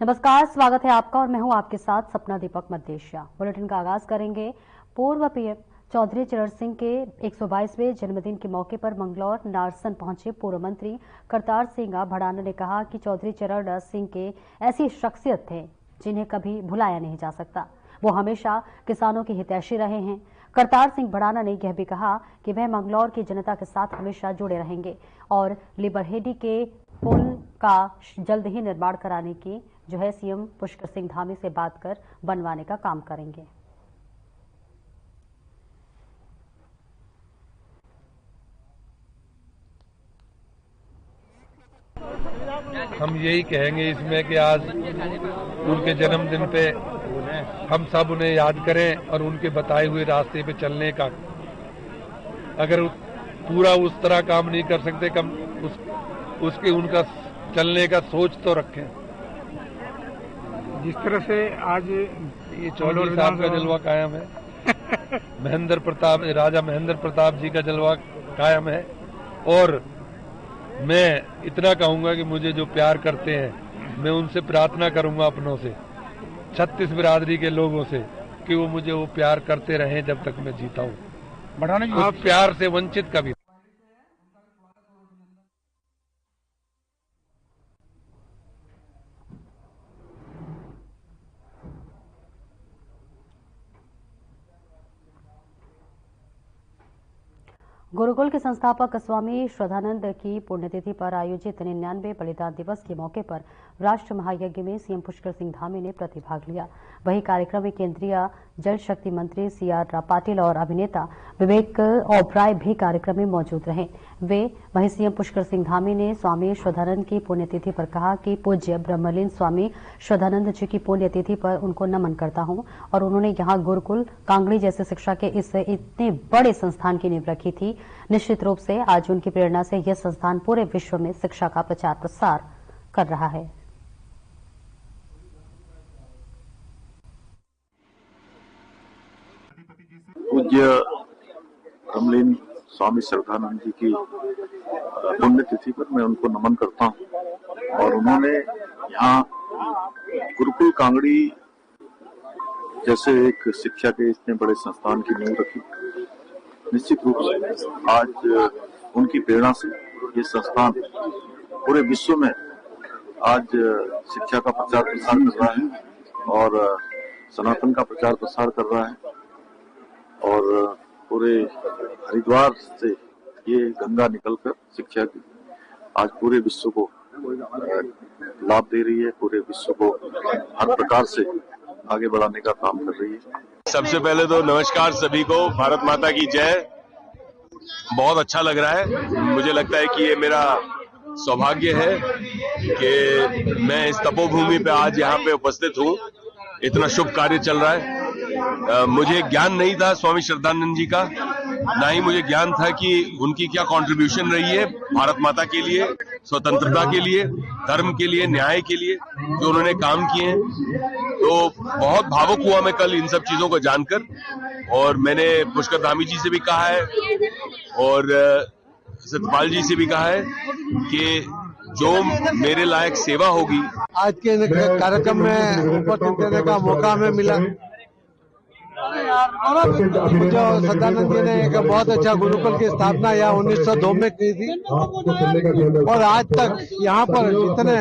नमस्कार, स्वागत है आपका और मैं हूं आपके साथ सपना दीपक मदेशिया। बुलेटिन का आगाज करेंगे। पूर्व पीएम चौधरी चरण सिंह के 122वें जन्मदिन के मौके पर मंगलौर नारसन पहुंचे पूर्व मंत्री करतार सिंह भड़ाना ने कहा कि चौधरी चरण सिंह के ऐसी शख्सियत थे जिन्हें कभी भुलाया नहीं जा सकता। वो हमेशा किसानों के हितैषी रहे हैं। करतार सिंह भड़ाना ने यह भी कहा कि वह मंगलौर की जनता के साथ हमेशा जुड़े रहेंगे और लिबरहेडी के पुल का जल्द ही निर्माण कराने की जो है सीएम पुष्कर सिंह धामी से बात कर बनवाने का काम करेंगे। हम यही कहेंगे इसमें कि आज उनके जन्मदिन पे हम सब उन्हें याद करें और उनके बताए हुए रास्ते पे चलने का, अगर पूरा उस तरह काम नहीं कर सकते कम उसके उनका चलने का सोच तो रखें। जिस तरह से आज ये चौधरी साहब का जलवा कायम है, राजा महेंद्र प्रताप जी का जलवा कायम है। और मैं इतना कहूंगा कि मुझे जो प्यार करते हैं, मैं उनसे प्रार्थना करूंगा अपनों से, 36 बिरादरी के लोगों से, कि वो मुझे वो प्यार करते रहें जब तक मैं जीता हूं। आप प्यार से वंचित कभी। गुरुकुल के संस्थापक स्वामी श्रद्धानंद की पुण्यतिथि पर आयोजित 99वें बलिदान दिवस के मौके पर राष्ट्र महायज्ञ में सीएम पुष्कर सिंह धामी ने प्रतिभाग लिया। वहीं कार्यक्रम में केंद्रीय जल शक्ति मंत्री सीआर पाटिल और अभिनेता विवेक ओबराय भी कार्यक्रम में मौजूद रहे। वहीं सीएम पुष्कर सिंह धामी ने स्वामी श्रद्धानंद की पुण्यतिथि पर कहा कि पूज्य ब्रह्मलीन स्वामी श्रद्धानंद जी की पुण्यतिथि पर उनको नमन करता हूं और उन्होंने यहां गुरुकुल कांगड़ी जैसे शिक्षा के इस इतने बड़े संस्थान की नींव रखी थी। निश्चित रूप से आज उनकी प्रेरणा से यह संस्थान पूरे विश्व में शिक्षा का प्रचार प्रसार कर रहा है। पूज्य ब्रह्मलीन स्वामी श्रद्धानंद जी की पुण्यतिथि पर मैं उनको नमन करता हूं और उन्होंने यहाँ गुरुकुल कांगड़ी जैसे एक शिक्षा के इतने बड़े संस्थान की नींव रखी। निश्चित रूप से आज उनकी प्रेरणा से ये संस्थान पूरे विश्व में आज शिक्षा का प्रचार प्रसार कर रहा है और सनातन का प्रचार प्रसार कर रहा है और पूरे हरिद्वार से ये गंगा निकलकर शिक्षा की आज पूरे विश्व को लाभ दे रही है, पूरे विश्व को हर प्रकार से आगे बढ़ाने का काम कर रही है। सबसे पहले तो नमस्कार सभी को, भारत माता की जय। बहुत अच्छा लग रहा है। मुझे लगता है कि ये मेरा सौभाग्य है कि मैं इस तपोभूमि पे आज यहाँ पे उपस्थित हूँ। इतना शुभ कार्य चल रहा है। मुझे ज्ञान नहीं था स्वामी श्रद्धानंद जी का, ना ही मुझे ज्ञान था कि उनकी क्या कंट्रीब्यूशन रही है भारत माता के लिए, स्वतंत्रता के लिए, धर्म के लिए, न्याय के लिए जो उन्होंने काम किए हैं। तो बहुत भावुक हुआ मैं कल इन सब चीजों को जानकर, और मैंने पुष्कर धामी जी से भी कहा है और सतपाल जी से भी कहा है कि जो मेरे लायक सेवा होगी। आज के कार्यक्रम में उपस्थित रहने का मौका हमें मिला। जो सदानंद जी ने एक बहुत अच्छा गुरुकुल की स्थापना यहाँ 1902 में की थी और आज तक यहाँ पर जितने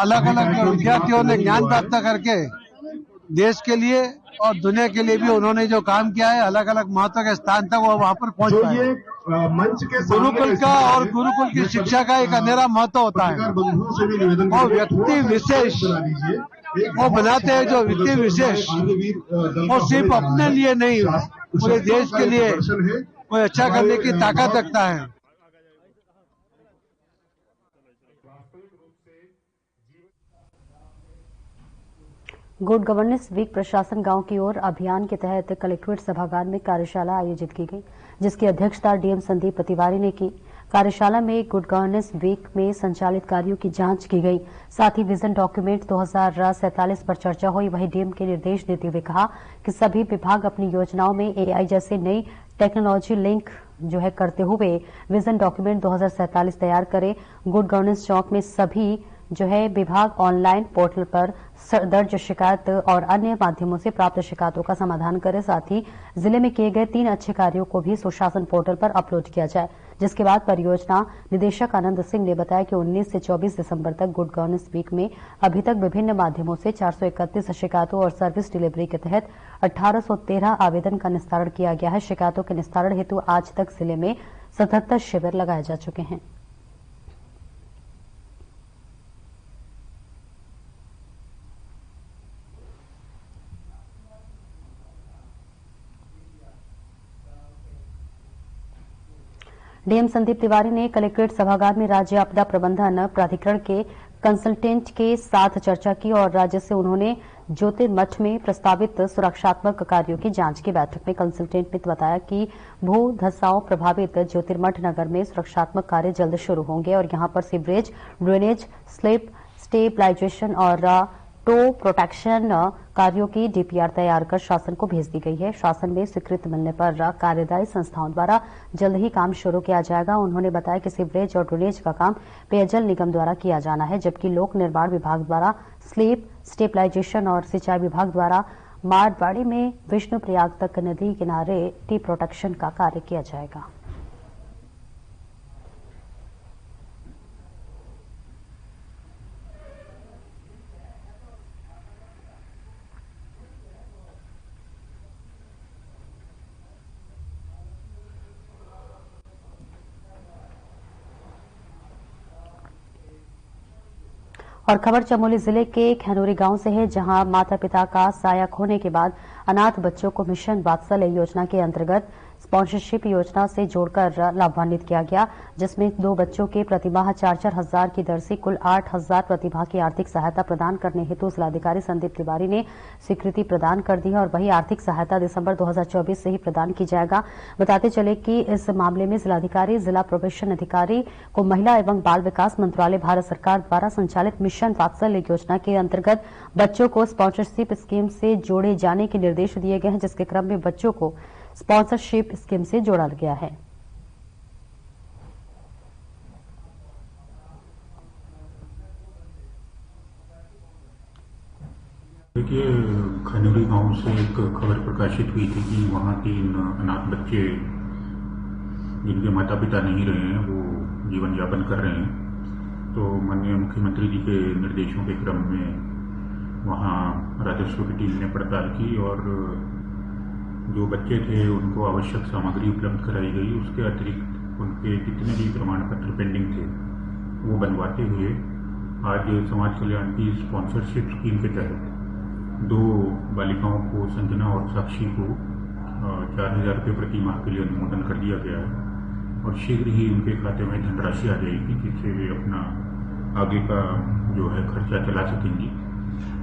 अलग अलग विद्यार्थियों ने ज्ञान प्राप्त करके देश के लिए और दुनिया के लिए भी उन्होंने जो काम किया है, अलग अलग महत्व के स्थान तक वो वहाँ पर पहुँच पाए। गुरुकुल का और गुरुकुल की शिक्षा का एक अनेरा महत्व होता है और व्यक्ति विशेष वो बनाते हैं जो व्यक्ति विशेष और सिर्फ अपने लिए नहीं, पूरे देश के लिए कोई अच्छा करने की ताकत रखता है। गुड गवर्नेंस वीक प्रशासन गांव की ओर अभियान के तहत कलेक्ट्रेट सभागार में कार्यशाला आयोजित की गई, जिसकी अध्यक्षता डीएम संदीप तिवारी ने की। कार्यशाला में गुड गवर्नेंस वीक में संचालित कार्यों की जांच की गई। साथ ही विजन डॉक्यूमेंट 2047 पर चर्चा हुई। वहीं डीएम के निर्देश देते हुए कहा कि सभी विभाग अपनी योजनाओं में एआई जैसे नई टेक्नोलॉजी लिंक जो है करते हुए विजन डॉक्यूमेंट 2047 तैयार करें। गुड गवर्नेंस चौक में सभी जो है विभाग ऑनलाइन पोर्टल पर दर्ज शिकायत और अन्य माध्यमों से प्राप्त शिकायतों का समाधान करे। साथ ही जिले में किए गए 3 अच्छे कार्यों को भी सुशासन पोर्टल पर अपलोड किया जाए, जिसके बाद परियोजना निदेशक आनंद सिंह ने बताया कि 19 से 24 दिसंबर तक गुड गवर्नेंस वीक में अभी तक विभिन्न माध्यमों से 431 शिकायतों और सर्विस डिलीवरी के तहत 1813 आवेदन का निस्तारण किया गया है। शिकायतों के निस्तारण हेतु आज तक जिले में 77 शिविर लगाए जा चुके हैं। डीएम संदीप तिवारी ने कलेक्ट्रेट सभागार में राज्य आपदा प्रबंधन प्राधिकरण के कंसल्टेंट के साथ चर्चा की और राज्य से उन्होंने ज्योतिर्मठ में प्रस्तावित सुरक्षात्मक कार्यों की जांच की। बैठक में कंसल्टेंट ने बताया कि भू धसाव प्रभावित ज्योतिर्मठ नगर में सुरक्षात्मक कार्य जल्द शुरू होंगे और यहां पर सीवरेज, ड्रेनेज, स्लिप स्टेबलाइजेशन और टो प्रोटेक्शन कार्यों की डीपीआर तैयार कर शासन को भेज दी गई है। शासन में स्वीकृति मिलने पर कार्यदायी संस्थाओं द्वारा जल्द ही काम शुरू किया जाएगा। उन्होंने बताया कि सीवरेज और ड्रेनेज का काम पेयजल निगम द्वारा किया जाना है, जबकि लोक निर्माण विभाग द्वारा स्लीप स्टेबलाइजेशन और सिंचाई विभाग द्वारा मारवाड़ी में विष्णु प्रयाग तक नदी किनारे टी प्रोटेक्शन का कार्य किया जाएगा। और खबर चमोली जिले के खैनोरी गांव से है, जहां माता पिता का साया खोने के बाद अनाथ बच्चों को मिशन वात्सल्य योजना के अंतर्गत स्पॉन्सरशिप योजना से जोड़कर लाभान्वित किया गया, जिसमें 2 बच्चों के प्रतिमाह 4-4 हजार की दर से कुल 8 हजार प्रतिमाह की आर्थिक सहायता प्रदान करने हेतु जिलाधिकारी संदीप तिवारी ने स्वीकृति प्रदान कर दी है और वही आर्थिक सहायता दिसंबर 2024 से ही प्रदान की जाएगा। बताते चले कि इस मामले में जिलाधिकारी जिला प्रोबेशन अधिकारी को महिला एवं बाल विकास मंत्रालय भारत सरकार द्वारा संचालित मिशन वात्सल्य योजना के अंतर्गत बच्चों को स्पॉन्सरशिप स्कीम से जोड़े जाने के निर्देश दिए गए हैं, जिसके क्रम में बच्चों को स्पॉन्सरशिप स्कीम से जोड़ा गया है। देखिए, खनौरी गांव से एक खबर प्रकाशित हुई थी कि वहां 3 अनाथ बच्चे जिनके माता पिता नहीं रहे हैं वो जीवन यापन कर रहे हैं। तो माननीय मुख्यमंत्री जी के निर्देशों के क्रम में वहां राजस्व की टीम ने पड़ताल की और जो बच्चे थे उनको आवश्यक सामग्री उपलब्ध कराई गई। उसके अतिरिक्त उनके जितने भी प्रमाण पत्र पेंडिंग थे वो बनवाते हुए आज समाज कल्याण की स्पॉन्सरशिप स्कीम के तहत 2 बालिकाओं को, संजना और साक्षी को 4,000 रुपये प्रति माह के लिए अनुमोदन कर दिया गया है और शीघ्र ही उनके खाते में धनराशि आ जाएगी, जिससे वे अपना आगे का जो है खर्चा चला सकेंगी।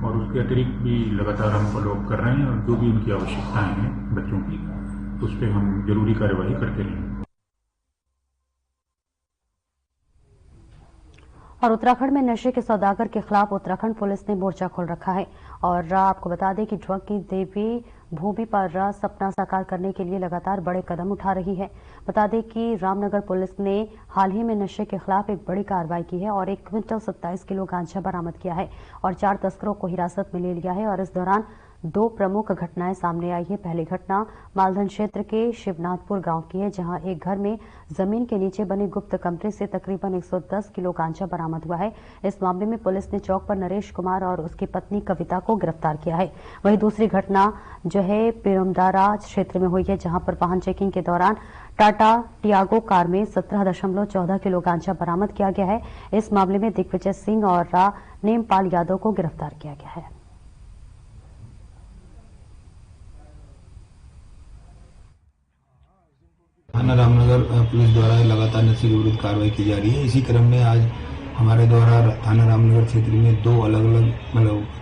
और उसके अतिरिक्त भी लगातार हम फॉलोअप कर रहे हैं और जो भी उनकी आवश्यकताएं हैं बच्चों की, उस पर हम जरूरी कार्यवाही करते रहेंगे। और उत्तराखंड में नशे के सौदागर के खिलाफ उत्तराखंड पुलिस ने मोर्चा खोल रखा है और आपको बता दें कि ड्रग की देवी भूमि पर सपना साकार करने के लिए लगातार बड़े कदम उठा रही है। बता दें कि रामनगर पुलिस ने हाल ही में नशे के खिलाफ एक बड़ी कार्रवाई की है और 1 क्विंटल 27 किलो गांजा बरामद किया है और 4 तस्करों को हिरासत में ले लिया है और इस दौरान 2 प्रमुख घटनाएं सामने आई है। पहली घटना मालधन क्षेत्र के शिवनाथपुर गांव की है, जहां एक घर में जमीन के नीचे बने गुप्त कमरे से तकरीबन 110 किलो गांजा बरामद हुआ है। इस मामले में पुलिस ने चौक पर नरेश कुमार और उसकी पत्नी कविता को गिरफ्तार किया है। वहीं दूसरी घटना जो है पिरमदारा क्षेत्र में हुई है, जहां पर वाहन चेकिंग के दौरान टाटा टियागो कार में 17.14 किलो गांजा बरामद किया गया है। इस मामले में दिग्विजय सिंह और नेमपाल यादव को गिरफ्तार किया गया है। थाना रामनगर पुलिस द्वारा लगातार नशे के विरुद्ध कार्रवाई की जा रही है। इसी क्रम में आज हमारे द्वारा थाना रामनगर क्षेत्र में 2 अलग अलग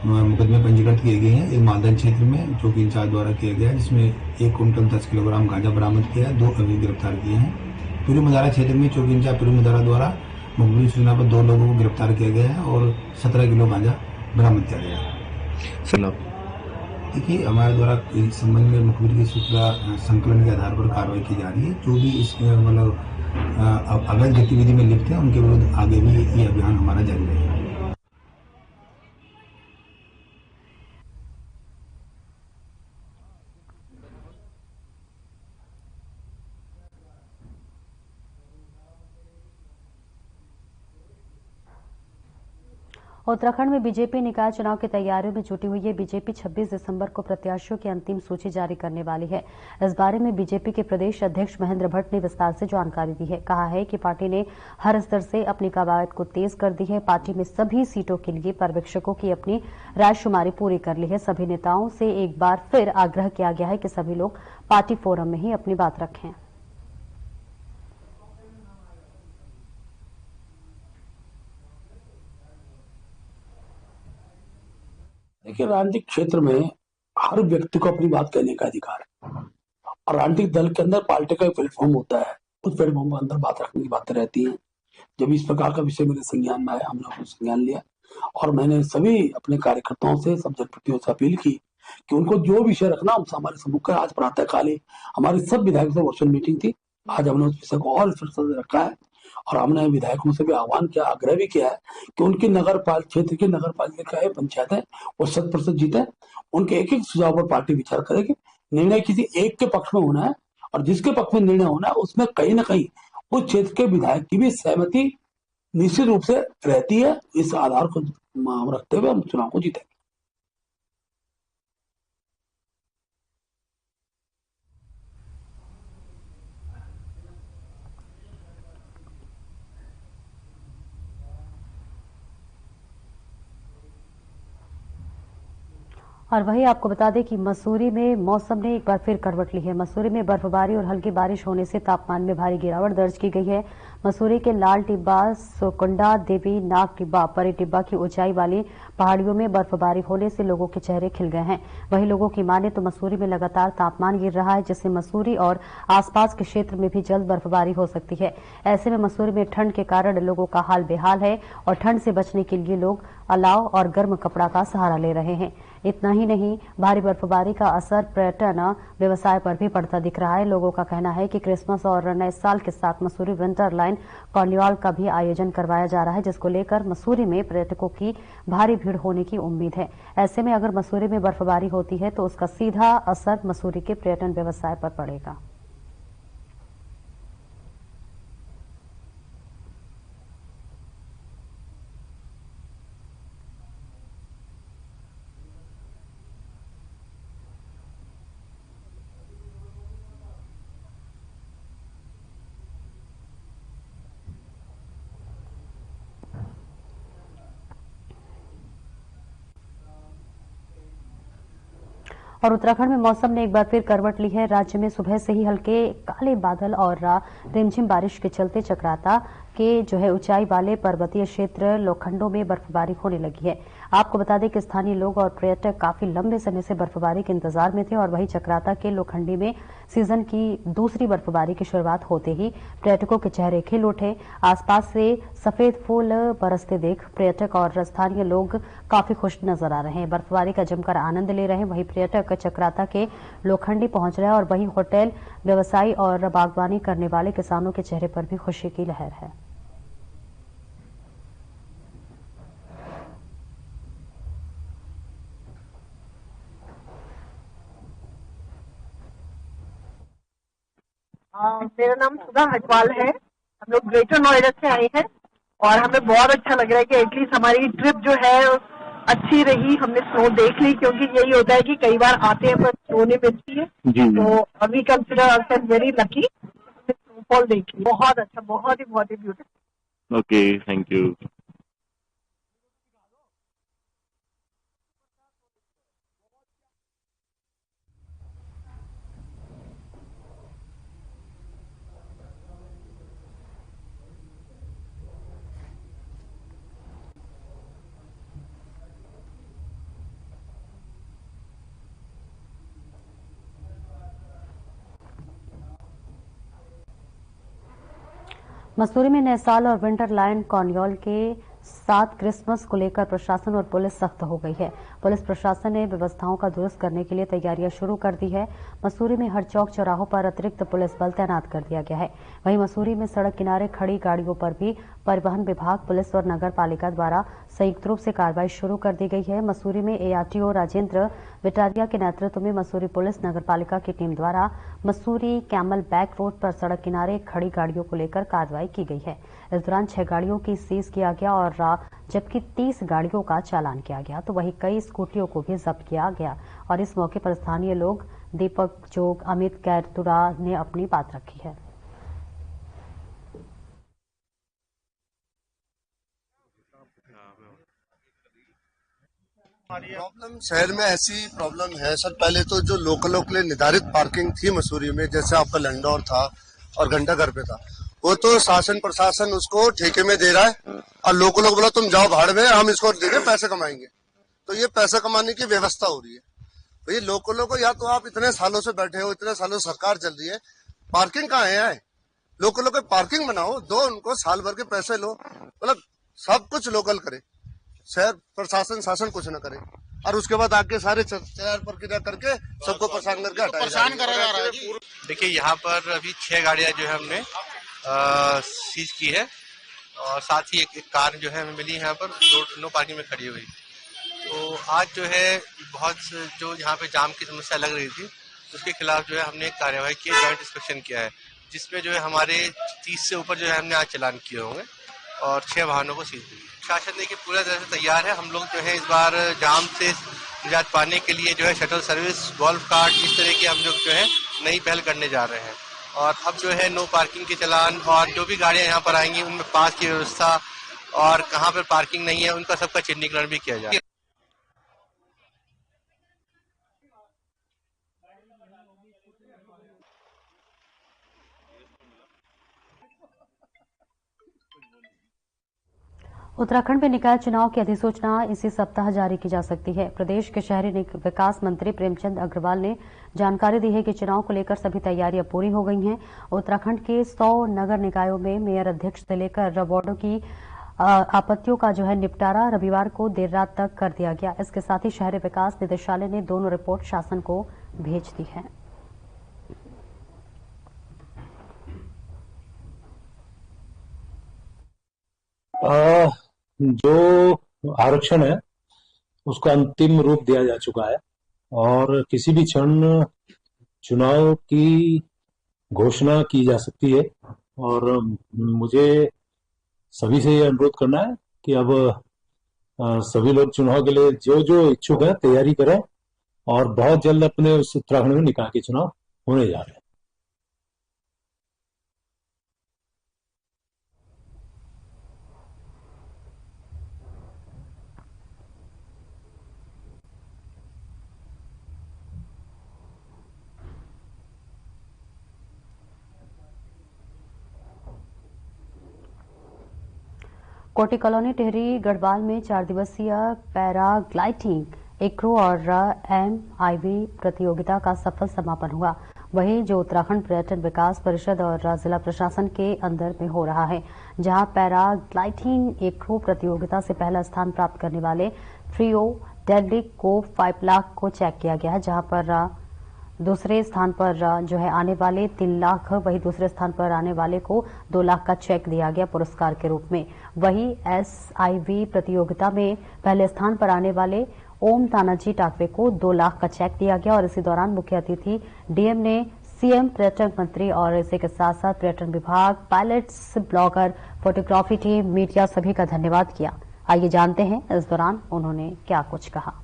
मुकदमे पंजीकृत किए गए हैं। एक मालधन क्षेत्र में चौकी इंचार्ज द्वारा किया गया है, जिसमें 1 कुंटल 10 किलोग्राम गांजा बरामद किया है, 2 अभी गिरफ्तार किए हैं। पूरी मदारा क्षेत्र में चौकी इंचार्ज पूरी मदारा द्वारा मुखबिर सूचना पर 2 लोगों को गिरफ्तार किया गया है और 17 किलो गांजा बरामद किया गया है। देखिए, हमारे द्वारा इस संबंध में मुखबिर की सूचना संकलन के आधार पर कार्रवाई की जा रही है। जो भी इस अवैध गतिविधि में लिप्त हैं उनके विरुद्ध आगे भी ये अभियान हमारा जारी रहेगा। उत्तराखंड में बीजेपी निकाय चुनाव की तैयारियों में जुटी हुई है। बीजेपी 26 दिसंबर को प्रत्याशियों की अंतिम सूची जारी करने वाली है। इस बारे में बीजेपी के प्रदेश अध्यक्ष महेंद्र भट्ट ने विस्तार से जानकारी दी है। कहा है कि पार्टी ने हर स्तर से अपनी कवायद को तेज कर दी है। पार्टी में सभी सीटों के लिए पर्यवेक्षकों की अपनी रायशुमारी पूरी कर ली है। सभी नेताओं से एक बार फिर आग्रह किया गया है कि सभी लोग पार्टी फोरम में ही अपनी बात रखें। देखिए, राजनीतिक क्षेत्र में हर व्यक्ति को अपनी बात कहने का अधिकार है और राजनीतिक दल के अंदर पार्टी का एक प्लेटफॉर्म होता है। उस प्लेटफॉर्म के अंदर बात रखने की बातें रहती हैं। जब इस प्रकार का विषय मेरे संज्ञान में आया, हमने उसको संज्ञान लिया और मैंने सभी अपने कार्यकर्ताओं से, सब जनप्रतिनिधियों से अपील की कि उनको जो विषय रखना हमसे हमारे सम्मुख है। आज प्रातःकाल ही हमारी सब विधायकों से वर्चुअल मीटिंग थी। आज हमने उस विषय को और विस्तृत रखा है और हमने विधायकों से भी आह्वान किया, आग्रह भी किया है कि उनकी क्षेत्र की नगर पालिका है, पंचायत है, वो 100% जीते। उनके एक एक सुझाव पर पार्टी विचार करेगी। निर्णय किसी एक के पक्ष में होना है और जिसके पक्ष में निर्णय होना है उसमें कहीं ना कहीं उस क्षेत्र के विधायक की भी सहमति निश्चित रूप से रहती है। इस आधार को रखते हुए हम चुनाव को जीतेंगे। और वहीं आपको बता दें कि मसूरी में मौसम ने एक बार फिर करवट ली है। मसूरी में बर्फबारी और हल्की बारिश होने से तापमान में भारी गिरावट दर्ज की गई है। मसूरी के लाल टिब्बा, सुकुंडा देवी, नाग टिब्बा, परी टिब्बा की ऊंचाई वाली पहाड़ियों में बर्फबारी होने से लोगों के चेहरे खिल गए हैं। वहीं लोगों की माने तो मसूरी में लगातार तापमान गिर रहा है, जिससे मसूरी और आसपास के क्षेत्र में भी जल्द बर्फबारी हो सकती है। ऐसे में मसूरी में ठंड के कारण लोगों का हाल बेहाल है और ठंड से बचने के लिए लोग अलाव और गर्म कपड़ा का सहारा ले रहे हैं। इतना ही नहीं, भारी बर्फबारी का असर पर्यटन व्यवसाय पर भी पड़ता दिख रहा है। लोगों का कहना है कि क्रिसमस और नए साल के साथ मसूरी विंटर लाइन कार्निवाल का भी आयोजन करवाया जा रहा है, जिसको लेकर मसूरी में पर्यटकों की भारी भीड़ होने की उम्मीद है। ऐसे में अगर मसूरी में बर्फबारी होती है तो उसका सीधा असर मसूरी के पर्यटन व्यवसाय पर पड़ेगा। और उत्तराखंड में मौसम ने एक बार फिर करवट ली है। राज्य में सुबह से ही हल्के काले बादल और रिमझिम बारिश के चलते चक्राता के ऊंचाई वाले पर्वतीय क्षेत्र लोखंडों में बर्फबारी होने लगी है। आपको बता दें कि स्थानीय लोग और पर्यटक काफी लंबे समय से बर्फबारी के इंतजार में थे और वहीं चक्राता के लोखंडी में सीजन की दूसरी बर्फबारी की शुरुआत होते ही पर्यटकों के चेहरे खिल उठे। आसपास से सफेद फूल बरसते देख पर्यटक और स्थानीय लोग काफी खुश नजर आ रहे हैं, बर्फबारी का जमकर आनंद ले रहे हैं। वहीं पर्यटक चक्राता के लोखंडी पहुंच रहे हैं और वहीं होटल व्यवसायी और बागवानी करने वाले किसानों के चेहरे पर भी खुशी की लहर है। मेरा नाम सुधा हटवाल है। हम लोग ग्रेटर नोएडा से आए हैं और हमें बहुत अच्छा लग रहा है कि एटलीस्ट हमारी ट्रिप जो है अच्छी रही। हमने स्नो देख ली, क्योंकि यही होता है कि कई बार आते हैं पर स्नो नहीं मिलती है। तो अभी consider ourselves very lucky, snowfall देखी। बहुत अच्छा, बहुत ही beautiful. Okay, thank you. Mussoorie में नए साल और विंटर लाइन कार्निवाल के साथ क्रिसमस को लेकर प्रशासन और पुलिस सख्त हो गई है। पुलिस प्रशासन ने व्यवस्थाओं का दुरुस्त करने के लिए तैयारियां शुरू कर दी है। मसूरी में हर चौक चौराहों पर अतिरिक्त पुलिस बल तैनात कर दिया गया है। वहीं मसूरी में सड़क किनारे खड़ी गाड़ियों पर भी परिवहन विभाग, पुलिस और नगर पालिका द्वारा संयुक्त रूप से कार्रवाई शुरू कर दी गई है। मसूरी में एआरटीओ राजेंद्र विटारिया के नेतृत्व में मसूरी पुलिस नगर पालिका की टीम द्वारा मसूरी कैमल बैक रोड पर सड़क किनारे खड़ी गाड़ियों को लेकर कार्रवाई की गई है। इस दौरान 6 गाड़ियों की सीज किया गया और जबकि 30 गाड़ियों का चालान किया गया, तो वहीं कई स्कूटियों को भी जब्त किया गया। और इस मौके पर स्थानीय लोग दीपक जोग, अमित कैरतुरा ने अपनी बात रखी है। प्रॉब्लम शहर में ऐसी प्रॉब्लम है सर, पहले तो जो लोकलों के लिए निर्धारित पार्किंग थी मसूरी में, जैसे आपका लंडौर था और घंटाघर पे था, वो तो शासन प्रशासन उसको ठेके में दे रहा है और लोकलों को बोला तुम जाओ भाड़ में, हम इसको देंगे, पैसे कमाएंगे। तो ये पैसे कमाने की व्यवस्था हो रही है। भाई लोकलों को, या तो आप इतने सालों से बैठे हो, इतने सालों सरकार चल रही है, पार्किंग कहाँ है? लोकलों को पार्किंग बनाओ, दो उनको साल भर के पैसे लो, मतलब सब कुछ लोकल करे, शहर प्रशासन शासन कुछ न करे, और उसके बाद आके सारे तैयार प्रक्रिया करके सबको परेशान करके परेशान करा जा रहा है। देखिए यहाँ पर अभी 6 गाड़ियां जो है हमने सीज की है और साथ ही एक कार जो है हमें मिली यहाँ पर नो पार्किंग में खड़ी हुई। तो आज जो है बहुत जो यहाँ पे जाम की समस्या लग रही थी, उसके खिलाफ जो है हमने एक कार्यवाही की, जॉइंट इंस्पेक्शन किया है, जिसमें जो है हमारे 30 से ऊपर जो है हमने आज चालान किए होंगे और 6 वाहनों को सीज किया। शासन देखिए पूरा तरह से तैयार है। हम लोग जो है इस बार जाम से निजात पाने के लिए जो है शटल सर्विस, गोल्फ कार्ट, इस तरह की हम लोग जो है नई पहल करने जा रहे हैं। और अब जो है नो पार्किंग के चालान और जो भी गाड़ियां यहाँ पर आएंगी उनमें पास की व्यवस्था और कहाँ पर पार्किंग नहीं है उनका सबका चिन्हीकरण भी किया जाए। उत्तराखंड में निकाय चुनाव की अधिसूचना इसी सप्ताह जारी की जा सकती है। प्रदेश के शहरी विकास मंत्री प्रेमचंद अग्रवाल ने जानकारी दी है कि चुनाव को लेकर सभी तैयारियां पूरी हो गई हैं। उत्तराखंड के 100 नगर निकायों में मेयर अध्यक्ष से लेकर वार्डों की आपत्तियों का जो है निपटारा रविवार को देर रात तक कर दिया गया। इसके साथ ही शहरी विकास निदेशालय ने दोनों रिपोर्ट शासन को भेज दी है। जो आरक्षण है उसको अंतिम रूप दिया जा चुका है और किसी भी क्षण चुनाव की घोषणा की जा सकती है। और मुझे सभी से ये अनुरोध करना है कि अब सभी लोग चुनाव के लिए जो जो इच्छुक है तैयारी करें और बहुत जल्द अपने उस उत्तराखंड में निकाय के चुनाव होने जा रहे हैं। कोटी कॉलोनी टिहरी गढ़वाल में 4 दिवसीय पैराग्लाइडिंग एक्रो और MIV प्रतियोगिता का सफल समापन हुआ। वहीं जो उत्तराखंड पर्यटन विकास परिषद और जिला प्रशासन के अंदर में हो रहा है, जहां पैराग्लाइडिंग एक्रो प्रतियोगिता से पहला स्थान प्राप्त करने वाले ट्रियो डेडलिक को 5 लाख को चेक किया गया है, जहां पर दूसरे स्थान पर जो है आने वाले 3 लाख, वही दूसरे स्थान पर आने वाले को 2 लाख का चेक दिया गया पुरस्कार के रूप में। वही SIV प्रतियोगिता में पहले स्थान पर आने वाले ओम तानाजी टाकवे को 2 लाख का चेक दिया गया। और इसी दौरान मुख्य अतिथि DM ने CM, पर्यटन मंत्री और इसी के साथ साथ पर्यटन विभाग, pilots, blogger, photography team, media सभी का धन्यवाद किया। आइए जानते हैं इस दौरान उन्होंने क्या कुछ कहा।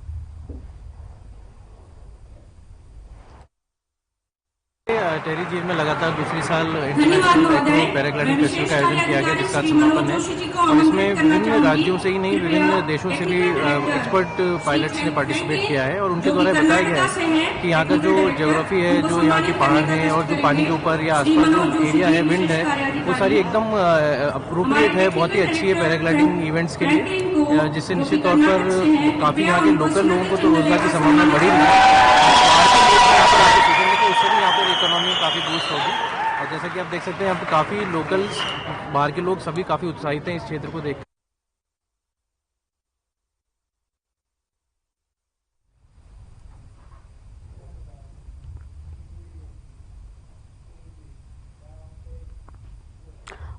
टिहरी झील में लगातार दूसरी साल इंटरनेशनल पैराग्लाइडिंग फेस्टिवल का आयोजन किया गया, जिसका समापन है। और इसमें विभिन्न राज्यों से ही नहीं, विभिन्न देशों से भी एक्सपर्ट पायलट्स ने पार्टिसिपेट किया है और उनके द्वारा बताया गया है कि यहाँ का जो ज्योग्राफी है, जो यहाँ के पहाड़ हैं और जो पानी के ऊपर या आसपास जो एरिया है, विंड है, वो सारी एकदम अप्रोप्रिएट है, बहुत ही अच्छी है पैराग्लाइडिंग इवेंट्स के लिए, जिससे निश्चित तौर पर काफ़ी यहाँ के लोकल लोगों को तो रोजगार की संभावना बढ़ी उससे भी यहाँ पर इकोनॉमी काफ़ी बूस्ट होगी। और जैसा कि आप देख सकते हैं, यहाँ पर काफ़ी लोकल्स, बाहर के लोग सभी काफ़ी उत्साहित हैं इस क्षेत्र को देख।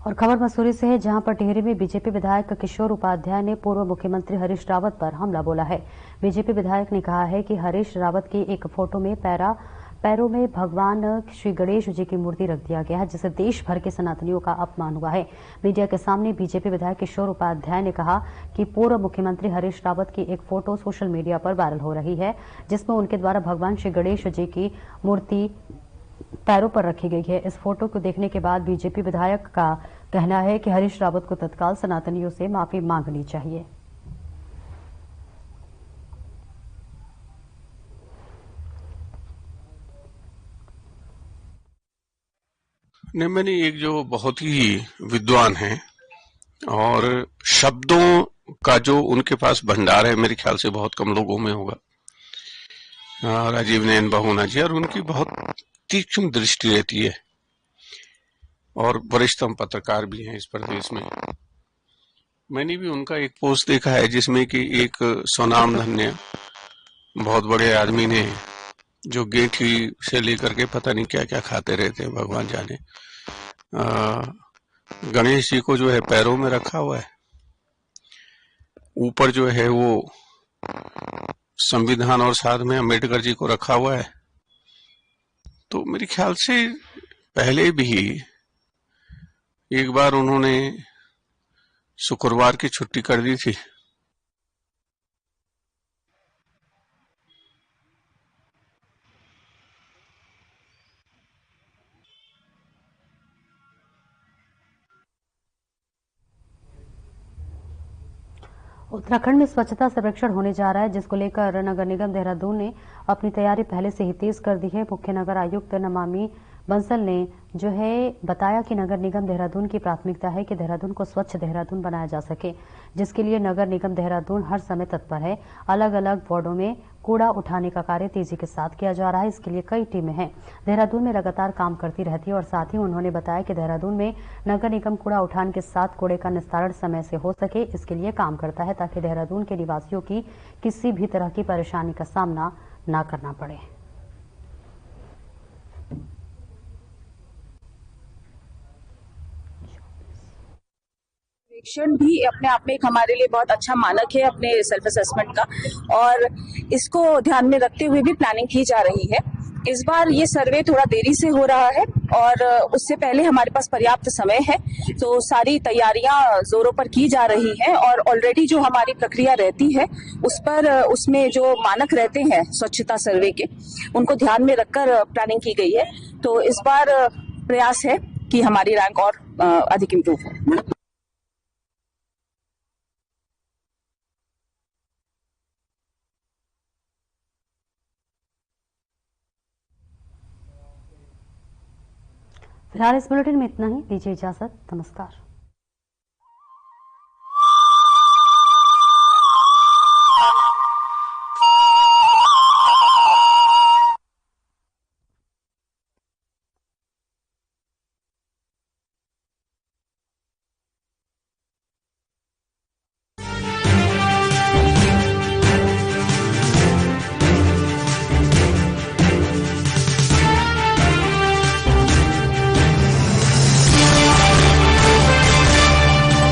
और खबर मसूरी से है, जहां पर टिहरी में बीजेपी विधायक किशोर उपाध्याय ने पूर्व मुख्यमंत्री हरीश रावत पर हमला बोला है। बीजेपी विधायक ने कहा है कि हरीश रावत की एक फोटो में पैरों में भगवान श्री गणेश जी की मूर्ति रख दिया गया है, जिससे देश भर के सनातनियों का अपमान हुआ है। मीडिया के सामने बीजेपी विधायक किशोर उपाध्याय ने कहा कि पूर्व मुख्यमंत्री हरीश रावत की एक फोटो सोशल मीडिया पर वायरल हो रही है, जिसमें उनके द्वारा भगवान श्री गणेश जी की मूर्ति पैरों पर रखी गई है। इस फोटो को देखने के बाद बीजेपी विधायक का कहना है कि हरीश रावत को तत्काल सनातनियों से माफी मांगनी चाहिए। मैंने एक जो बहुत ही विद्वान है और शब्दों का जो उनके पास भंडार है, मेरे ख्याल से बहुत कम लोगों में होगा, राजीव नयन बहुना जी, और उनकी बहुत तीक्ष्ण दृष्टि रहती है और वरिष्ठतम पत्रकार भी हैं इस प्रदेश में। मैंने भी उनका एक पोस्ट देखा है जिसमें कि एक स्वनाम धन्य बहुत बड़े आदमी ने, जो गेठी से लेकर के पता नहीं क्या क्या खाते रहते हैं भगवान जाने, गणेश जी को जो है पैरों में रखा हुआ है, ऊपर जो है वो संविधान और साथ में अम्बेडकर जी को रखा हुआ है। तो मेरे ख्याल से पहले भी एक बार उन्होंने शुक्रवार की छुट्टी कर दी थी। उत्तराखंड में स्वच्छता सर्वेक्षण होने जा रहा है, जिसको लेकर नगर निगम देहरादून ने अपनी तैयारी पहले से ही तेज कर दी है। मुख्य नगर आयुक्त नमामि बंसल ने जो है बताया कि नगर निगम देहरादून की प्राथमिकता है कि देहरादून को स्वच्छ देहरादून बनाया जा सके, जिसके लिए नगर निगम देहरादून हर समय तत्पर है। अलग अलग वार्डों में कूड़ा उठाने का कार्य तेजी के साथ किया जा रहा है। इसके लिए कई टीमें हैं, देहरादून में लगातार काम करती रहती है। और साथ ही उन्होंने बताया कि देहरादून में नगर निगम कूड़ा उठान के साथ कूड़े का निस्तारण समय से हो सके, इसके लिए काम करता है, ताकि देहरादून के निवासियों की किसी भी तरह की परेशानी का सामना न करना पड़े। सर्वेक्षण भी अपने आप में एक हमारे लिए बहुत अच्छा मानक है अपने सेल्फ असेसमेंट का, और इसको ध्यान में रखते हुए भी प्लानिंग की जा रही है। इस बार ये सर्वे थोड़ा देरी से हो रहा है और उससे पहले हमारे पास पर्याप्त समय है, तो सारी तैयारियां जोरों पर की जा रही हैं और ऑलरेडी जो हमारी प्रक्रिया रहती है उसमें जो मानक रहते हैं स्वच्छता सर्वे के, उनको ध्यान में रखकर प्लानिंग की गई है। तो इस बार प्रयास है कि हमारी रैंक और अधिक इम्प्रूव हो। फिलहाल इस बुलेटिन में इतना ही। दीजिए इजाजत। नमस्कार।